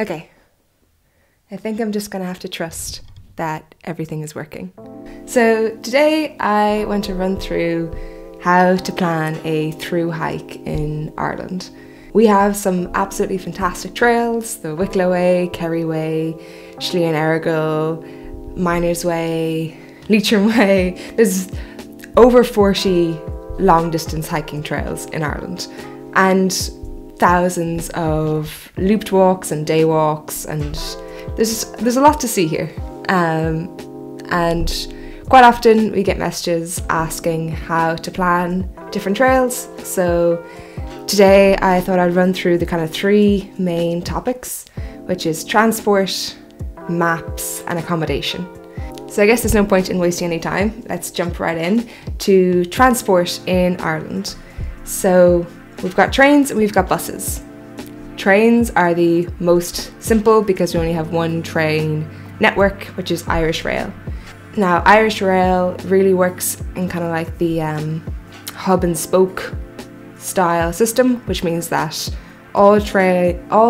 Okay, I think I'm just gonna have to trust that everything is working. So today I want to run through how to plan a through hike in Ireland. We have some absolutely fantastic trails: the Wicklow Way, Kerry Way, Schlieren Errigal, Miners Way, Leitrim Way. There's over 40 long distance hiking trails in Ireland, and thousands of looped walks and day walks, and there's a lot to see here. And quite often we get messages asking how to plan different trails. So today I thought I'd run through the kind of three main topics, which is transport, maps, and accommodation. So I guess there's no point in wasting any time. Let's jump right in to transport in Ireland. So we've got trains and we've got buses. Trains are the most simple because we only have one train network, which is Irish Rail. Now, Irish Rail really works in kind of like the hub and spoke style system, which means that all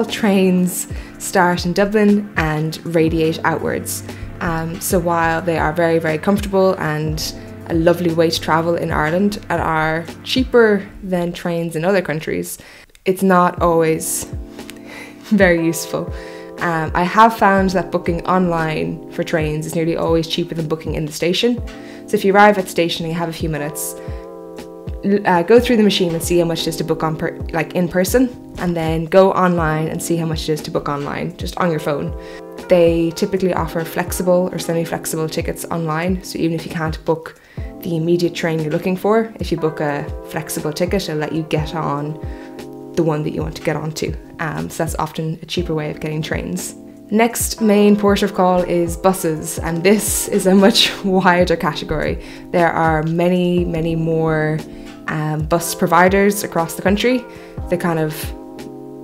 trains start in Dublin and radiate outwards. So while they are very, very comfortable and a lovely way to travel in Ireland and are cheaper than trains in other countries, it's not always very useful. I have found that booking online for trains is nearly always cheaper than booking in the station. So if you arrive at the station and you have a few minutes, go through the machine and see how much it is to book in person, and then go online and see how much it is to book online, just on your phone. They typically offer flexible or semi-flexible tickets online, so even if you can't book the immediate train you're looking for, if you book a flexible ticket, it'll let you get on the one that you want to get onto. So that's often a cheaper way of getting trains. Next main port of call is buses, and this is a much wider category. There are many, many more bus providers across the country. The kind of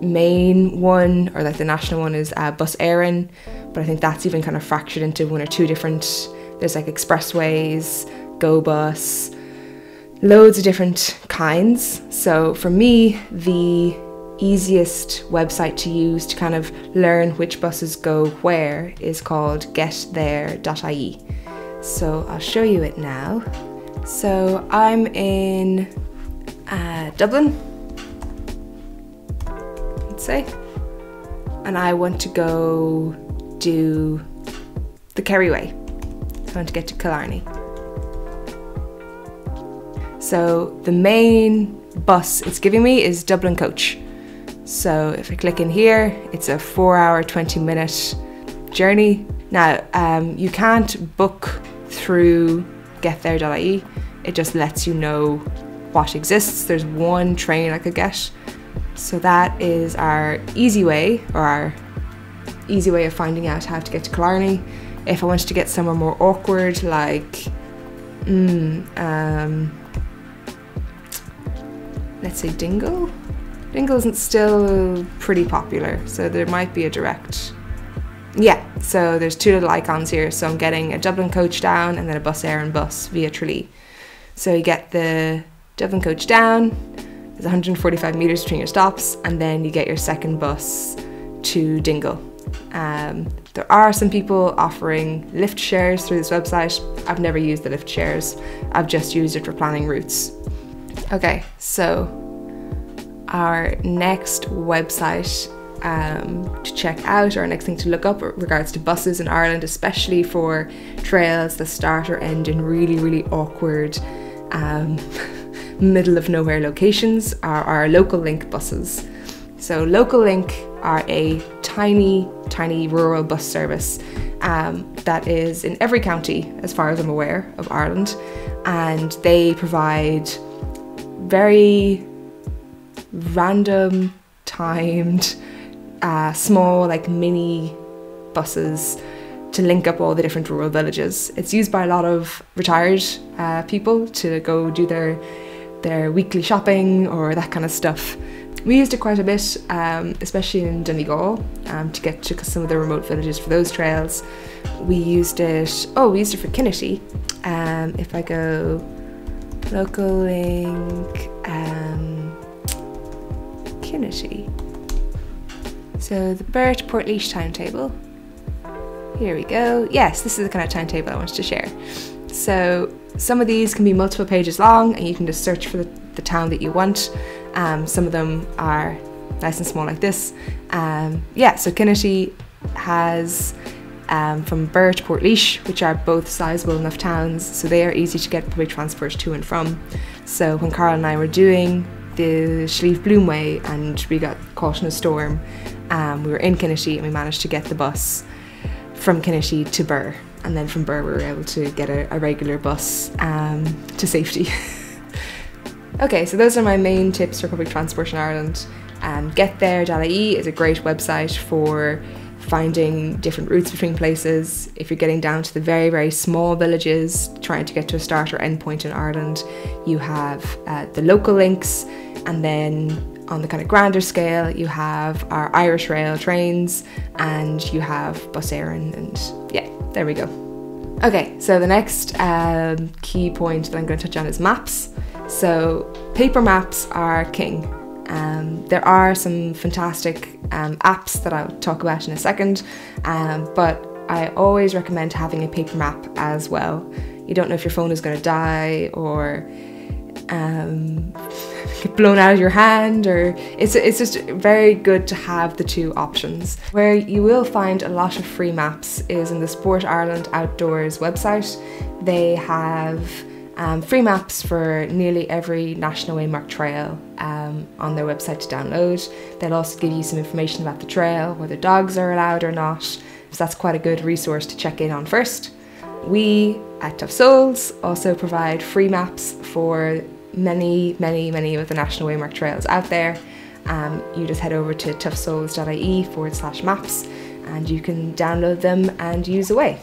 main one, or like the national one, is Bus Éireann, but I think that's even kind of fractured into one or two different. There's like expressways, Go Bus, loads of different kinds. So for me, the easiest website to use to kind of learn which buses go where is called GreatOutdoors.ie. So I'll show you it now. So I'm in Dublin, let's say, and I want to go do the Kerry Way. I want to get to Killarney. So the main bus it's giving me is Dublin Coach. So if I click in here, it's a 4-hour, 20-minute journey. Now, you can't book through getthere.ie. It just lets you know what exists. There's one train I could get. So that is our easy way, or our easy way of finding out how to get to Killarney. If I wanted to get somewhere more awkward, like, let's say Dingle. Dingle isn't still pretty popular, so there might be a direct. Yeah, so there's two little icons here. So I'm getting a Dublin Coach down and then a Bus Éireann bus via Tralee. So you get the Dublin Coach down, there's 145 metres between your stops, and then you get your second bus to Dingle. There are some people offering lift shares through this website. I've never used the lift shares. I've just used it for planning routes. Okay, so our next website to check out, or our next thing to look up with regards to buses in Ireland, especially for trails that start or end in really, really awkward middle of nowhere locations, are our Local Link buses. So Local Link are a tiny, tiny rural bus service that is in every county, as far as I'm aware, of Ireland, and they provide very random timed small like mini buses to link up all the different rural villages. It's used by a lot of retired people to go do their weekly shopping or that kind of stuff. We used it quite a bit, especially in Donegal, to get to some of the remote villages for those trails. We used it for Kinnity. If I go Local Link, Kinnity. So the Birr to Portlaoise timetable. Here we go. Yes, this is the kind of timetable I wanted to share. So some of these can be multiple pages long and you can just search for the town that you want. Some of them are nice and small like this. Yeah, so Kinnitty has from Birr to Portlaoise, which are both sizable enough towns, so they are easy to get public transport to and from. So when Carl and I were doing the Slieve Bloom Way and we got caught in a storm, we were in Kinnitty and we managed to get the bus from Kinnitty to Birr, and then from Birr we were able to get a regular bus to safety. Okay, so those are my main tips for public transport in Ireland. GreatOutdoors.ie is a great website for finding different routes between places. If you're getting down to the very, very small villages, trying to get to a start or end point in Ireland, you have the local links, and then on the kind of grander scale, you have our Irish Rail trains, and you have Bus Éireann, and yeah, there we go. Okay, so the next key point that I'm going to touch on is maps. So paper maps are king. There are some fantastic apps that I'll talk about in a second, but I always recommend having a paper map as well. You don't know if your phone is going to die or get blown out of your hand, or it's just very good to have the two options. Where you will find a lot of free maps is in the Sport Ireland Outdoors website. They have free maps for nearly every national waymarked trail on their website to download. They'll also give you some information about the trail, whether dogs are allowed or not, so that's quite a good resource to check in on first. We at Tough Souls also provide free maps for many of the national waymarked trails out there. You just head over to toughsouls.ie/maps and you can download them and use away.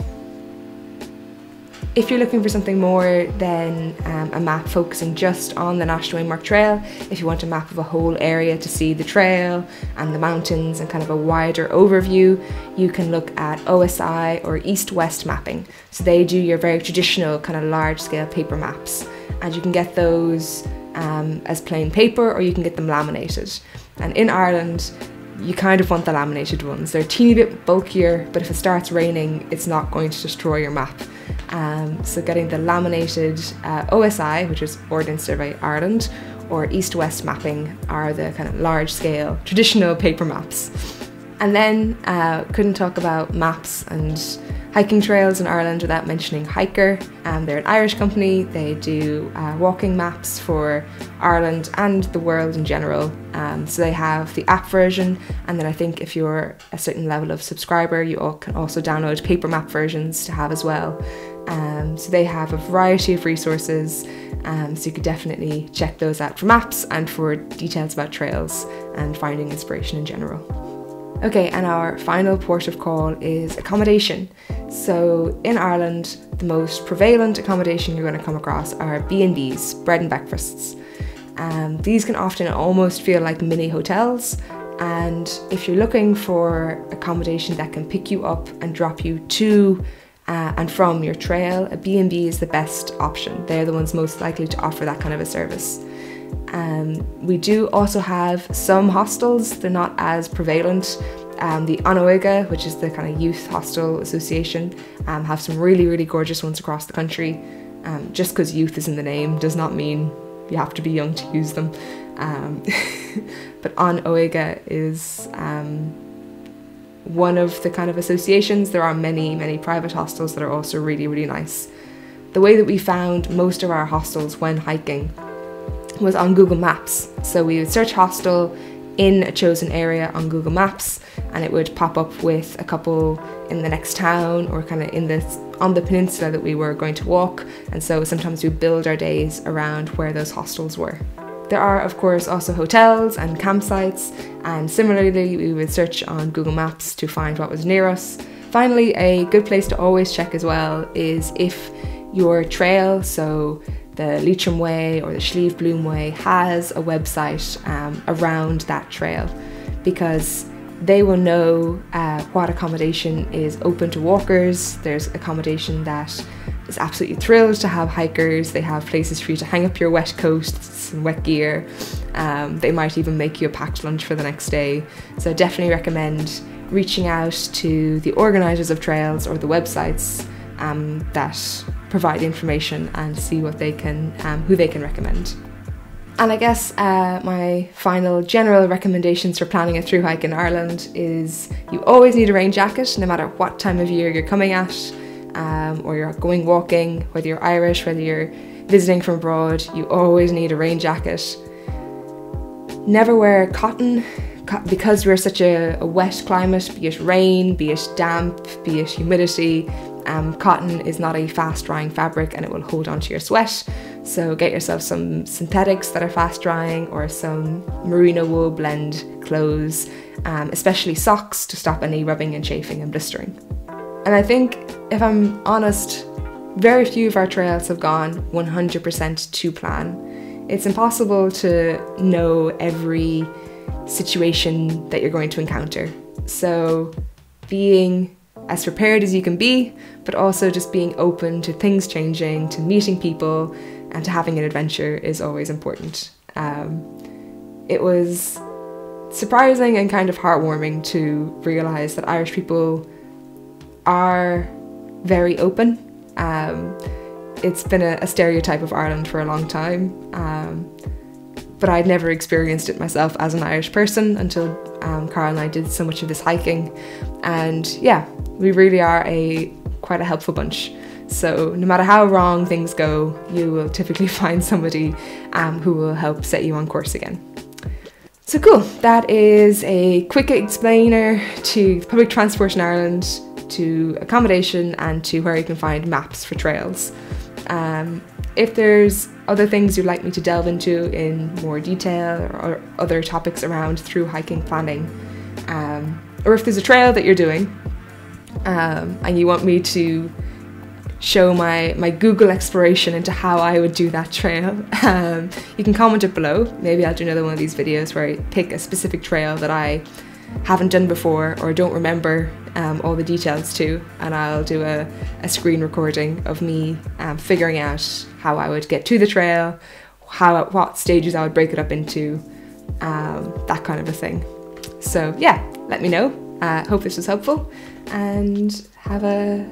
If you're looking for something more than a map focusing just on the National Waymarked Trail, if you want a map of a whole area to see the trail and the mountains and kind of a wider overview, you can look at OSI or East-West mapping. So they do your very traditional kind of large-scale paper maps, and you can get those as plain paper or you can get them laminated. And in Ireland, you kind of want the laminated ones. They're a teeny bit bulkier, but if it starts raining, it's not going to destroy your map. So getting the laminated OSI, which is Ordnance Survey Ireland, or East-West mapping are the kind of large-scale traditional paper maps. And then couldn't talk about maps and hiking trails in Ireland without mentioning Hiker. They're an Irish company. They do walking maps for Ireland and the world in general. So they have the app version, and then I think if you're a certain level of subscriber, you can also download paper map versions to have as well. So they have a variety of resources, so you could definitely check those out for maps and for details about trails and finding inspiration in general. Okay, and our final port of call is accommodation. So in Ireland, the most prevalent accommodation you're going to come across are B&Bs, bread and breakfasts. These can often almost feel like mini hotels, and if you're looking for accommodation that can pick you up and drop you to and from your trail, a B&B is the best option. They're the ones most likely to offer that kind of a service. We do also have some hostels. They're not as prevalent. The Onóige, which is the kind of youth hostel association, have some really gorgeous ones across the country. Just because youth is in the name does not mean you have to be young to use them. But Onóige is one of the kind of associations. There are many private hostels that are also really nice. The way that we found most of our hostels when hiking was on Google Maps. So we would search hostel in a chosen area on Google Maps, and it would pop up with a couple in the next town or kind of on the peninsula that we were going to walk. And so sometimes we build our days around where those hostels were. There are of course also hotels and campsites, and similarly we would search on Google Maps to find what was near us. Finally, a good place to always check as well is if your trail, so the Leitrim Way or the Slieve Bloom Way, has a website around that trail, because they will know what accommodation is open to walkers. There's accommodation that is absolutely thrilled to have hikers. They have places for you to hang up your wet coats and wet gear. They might even make you a packed lunch for the next day. So I definitely recommend reaching out to the organisers of trails or the websites that provide information and see what they can, who they can recommend. And I guess my final general recommendations for planning a through hike in Ireland is you always need a rain jacket, no matter what time of year you're coming at, or you're going walking, whether you're Irish, whether you're visiting from abroad, you always need a rain jacket. Never wear cotton, because we're such a wet climate, be it rain, be it damp, be it humidity. Cotton is not a fast drying fabric and it will hold on to your sweat. So get yourself some synthetics that are fast drying or some merino wool blend clothes, especially socks to stop any rubbing and chafing and blistering. And I think, if I'm honest, very few of our trails have gone 100% to plan. It's impossible to know every situation that you're going to encounter. So being as prepared as you can be, but also just being open to things changing, to meeting people, and to having an adventure is always important. It was surprising and kind of heartwarming to realise that Irish people are very open. It's been a stereotype of Ireland for a long time, but I'd never experienced it myself as an Irish person until Carl and I did so much of this hiking. And yeah, we really are quite a helpful bunch. So no matter how wrong things go, you will typically find somebody who will help set you on course again. So cool, that is a quick explainer to public transport in Ireland, to accommodation, and to where you can find maps for trails. If there's other things you'd like me to delve into in more detail, or other topics around through hiking planning, or if there's a trail that you're doing and you want me to show my Google exploration into how I would do that trail, you can comment it below. Maybe I'll do another one of these videos where I pick a specific trail that I haven't done before or don't remember all the details to, and I'll do a screen recording of me figuring out how I would get to the trail, what stages I would break it up into, that kind of a thing. So yeah, let me know. Hope this was helpful, and have a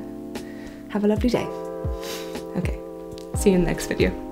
lovely day. Okay, see you in the next video.